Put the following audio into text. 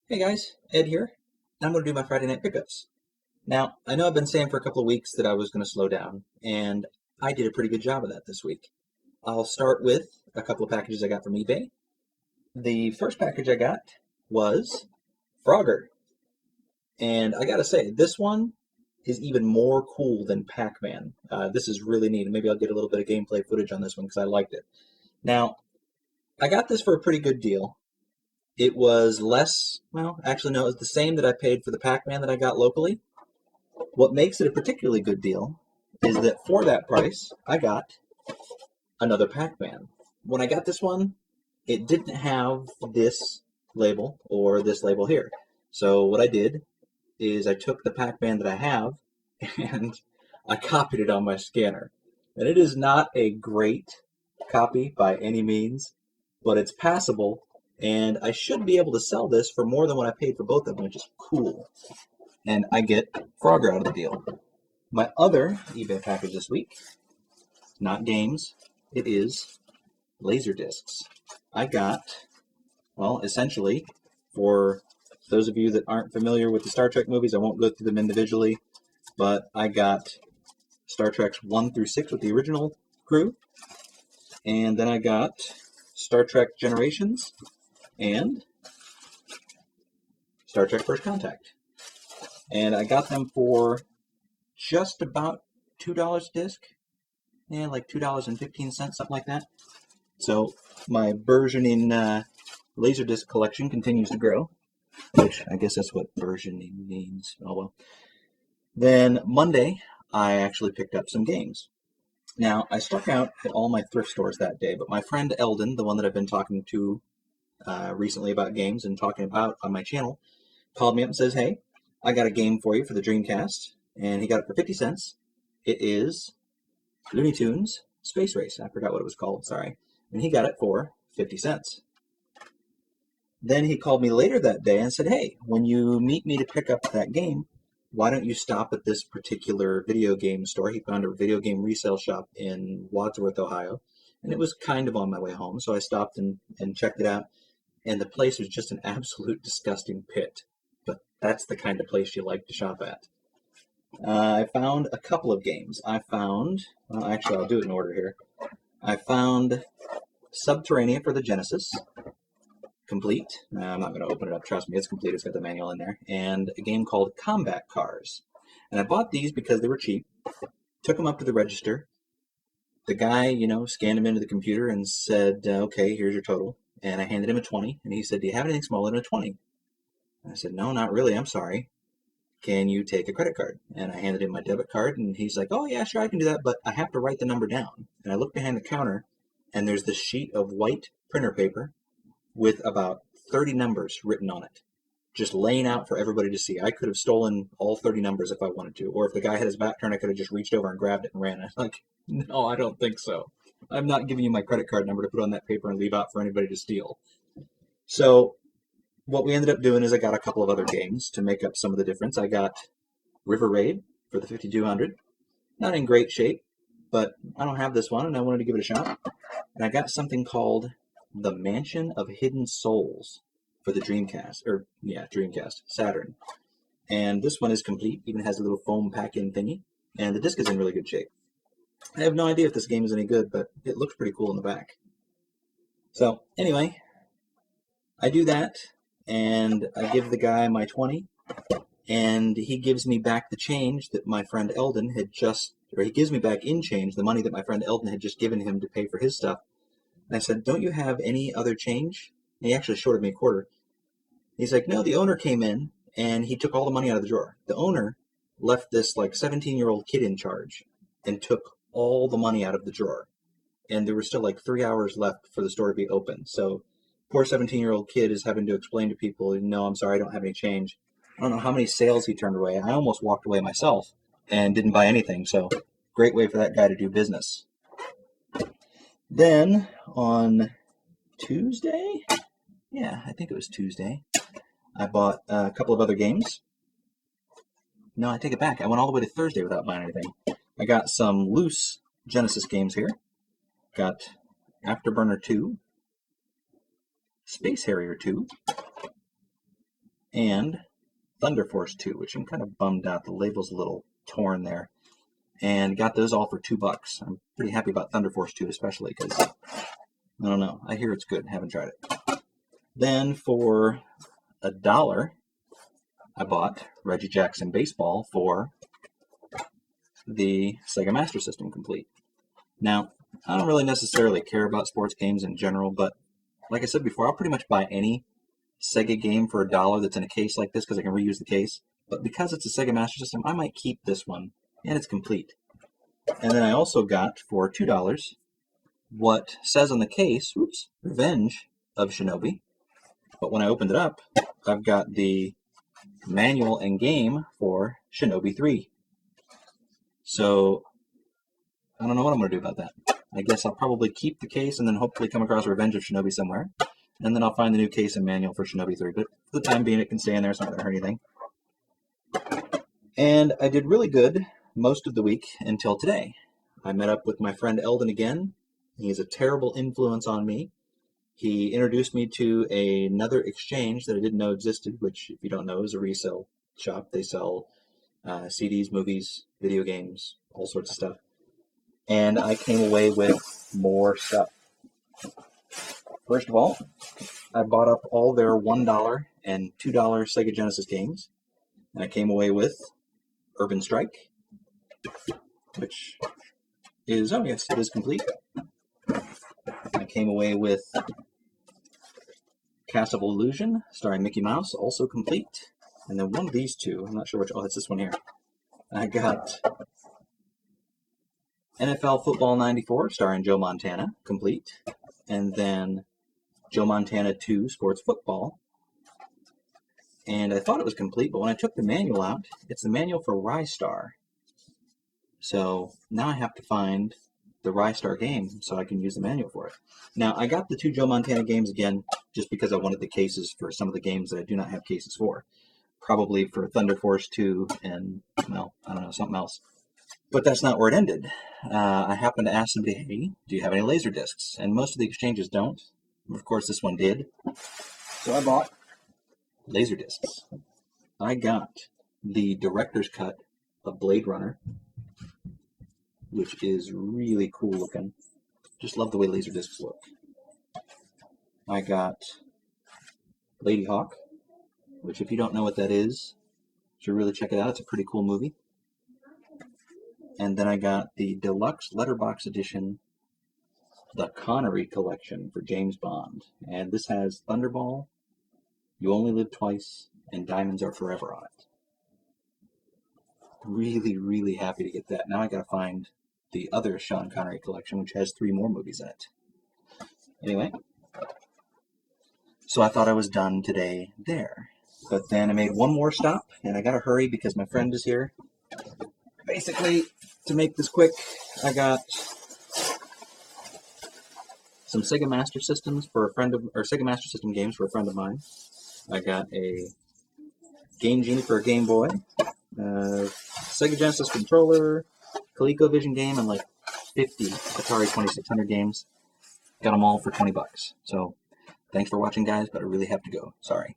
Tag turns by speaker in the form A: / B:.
A: Hey guys, Ed here, and I'm going to do my Friday night pickups. Now, I know I've been saying for a couple of weeks that I was going to slow down, and I did a pretty good job of that this week. I'll start with a couple of packages I got from eBay. The first package I got was Frogger, and I gotta say, this one is even more cool than Pac-Man. This is really neat, and maybe I'll get a little bit of gameplay footage on this one because I liked it. Now, I got this for a pretty good deal. It was less, well, actually, no, it was the same that I paid for the Pac-Man that I got locally. What makes it a particularly good deal is that for that price, I got another Pac-Man. When I got this one, it didn't have this label or this label here. So what I did is I took the Pac-Man that I have and I copied it on my scanner. And it is not a great copy by any means, but it's passable, and I should be able to sell this for more than what I paid for both of them, which is cool. And I get Frogger out of the deal. My other eBay package this week, not games, it is Laserdiscs. I got, well, essentially, for those of you that aren't familiar with the Star Trek movies, I won't go through them individually, but I got Star Treks 1 through 6 with the original crew, and then I got Star Trek Generations and Star Trek First Contact. And I got them for just about $2 a disc. Yeah, like $2.15, something like that. So my versioning Laserdisc collection continues to grow, which I guess that's what versioning means. Oh well. Then Monday, I actually picked up some games. Now, I struck out at all my thrift stores that day, but my friend Eldon, the one that I've been talking to recently about games and talking about on my channel, called me up and says, hey, I got a game for you for the Dreamcast, and he got it for 50 cents. It is Looney Tunes Space Race. I forgot what it was called, sorry. And he got it for 50 cents. Then he called me later that day and said, hey, when you meet me to pick up that game, why don't you stop at this particular video game store? He found a video game resale shop in Wadsworth, Ohio, and it was kind of on my way home, so I stopped and checked it out, and the place was just an absolute disgusting pit. But that's the kind of place you like to shop at. I found a couple of games. Well, actually, I'll do it in order here. I found Subterranea for the Genesis, complete. I'm not going to open it up, trust me, it's complete. It's got the manual in there. And a game called Combat Cars. And I bought these because they were cheap. Took them up to the register. The guy, scanned them into the computer and said, okay, here's your total. And I handed him a 20. And he said, do you have anything smaller than a 20? And I said, no, not really, I'm sorry. Can you take a credit card? And I handed him my debit card, and he's like, oh, yeah, sure, I can do that, but I have to write the number down. And I look behind the counter, and there's this sheet of white printer paper with about 30 numbers written on it, just laying out for everybody to see. I could have stolen all 30 numbers if I wanted to, or if the guy had his back turned, I could have just reached over and grabbed it and ran. I was like, no, I don't think so. I'm not giving you my credit card number to put on that paper and leave out for anybody to steal. So what we ended up doing is I got a couple of other games to make up some of the difference. I got River Raid for the 5200. Not in great shape, but I don't have this one, and I wanted to give it a shot. And I got something called The Mansion of Hidden Souls for the Dreamcast, Saturn. And this one is complete, even has a little foam pack-in thingy, and the disc is in really good shape. I have no idea if this game is any good, but it looks pretty cool in the back. So, anyway, I do that, and I give the guy my 20, and he gives me back the change that my friend Eldon had he gives me back in change the money that my friend Eldon had just given him to pay for his stuff. And I said, don't you have any other change? And he actually shorted me a quarter. He's like, no, the owner came in, and he took all the money out of the drawer. The owner left this, 17-year-old kid in charge and took all the money out of the drawer. And there were still, 3 hours left for the store to be open. So poor 17-year-old kid is having to explain to people, no, I'm sorry, I don't have any change. I don't know how many sales he turned away. I almost walked away myself and didn't buy anything. So great way for that guy to do business. Then on Tuesday, I think it was Tuesday, I bought a couple of other games. No, I take it back. I went all the way to Thursday without buying anything. I got some loose Genesis games here. Got Afterburner 2, Space Harrier 2, and Thunder Force 2, which I'm kind of bummed out. The label's a little torn there. And got those all for $2. I'm pretty happy about Thunder Force 2, especially because, I don't know, I hear it's good. Haven't tried it. Then for $1, I bought Reggie Jackson Baseball for the Sega Master System complete. Now, I don't really necessarily care about sports games in general, but like I said before, I'll pretty much buy any Sega game for $1 that's in a case like this because I can reuse the case. But because it's a Sega Master System, I might keep this one, and it's complete. And then I also got for $2 what says on the case, Revenge of Shinobi. But when I opened it up, I've got the manual and game for Shinobi 3. So I don't know what I'm going to do about that. I guess I'll probably keep the case and then hopefully come across Revenge of Shinobi somewhere. And then I'll find the new case and manual for Shinobi 3. But for the time being, it can stay in there. It's not going to hurt anything. And I did really good most of the week until today. I met up with my friend Eldon again. He's a terrible influence on me. He introduced me to another exchange that I didn't know existed, which, if you don't know, is a resale shop. They sell CDs, movies, video games, all sorts of stuff. And I came away with more stuff. First of all, I bought up all their $1 and $2 Sega Genesis games. And I came away with Urban Strike, which is, oh yes, it is complete. I came away with Castle of Illusion, starring Mickey Mouse, also complete. And then one of these two, I'm not sure which, oh, it's this one here. I got NFL Football 94, starring Joe Montana, complete. And then Joe Montana 2 Sports Football. And I thought it was complete, but when I took the manual out, it's the manual for Rystar. So now I have to find the Rystar game so I can use the manual for it. Now, I got the 2 Joe Montana games again just because I wanted the cases for some of the games that I do not have cases for. Probably for Thunder Force 2 and, well, I don't know, something else. But that's not where it ended. I happened to ask somebody, hey, do you have any Laserdiscs? And most of the exchanges don't. Of course, this one did. So I bought Laserdiscs. I got the director's cut of Blade Runner, which is really cool looking. Just love the way Laserdiscs look. I got Lady Hawk, which if you don't know what that is, you should really check it out. It's a pretty cool movie. And then I got the deluxe letterbox edition, the Connery collection for James Bond. And this has Thunderball, You Only Live Twice, and Diamonds Are Forever on it. Really, really happy to get that. Now I gotta find the other Sean Connery collection, which has 3 more movies in it. Anyway, so I thought I was done today there. But then I made one more stop, and I gotta hurry because my friend is here. Basically, to make this quick, I got some Sega Master Systems for a friend of, or Sega Master System games for a friend of mine. I got a Game Genie for a Game Boy, Sega Genesis controller, ColecoVision game, and like 50 Atari 2600 games. Got them all for $20. So, thanks for watching, guys, but I really have to go. Sorry.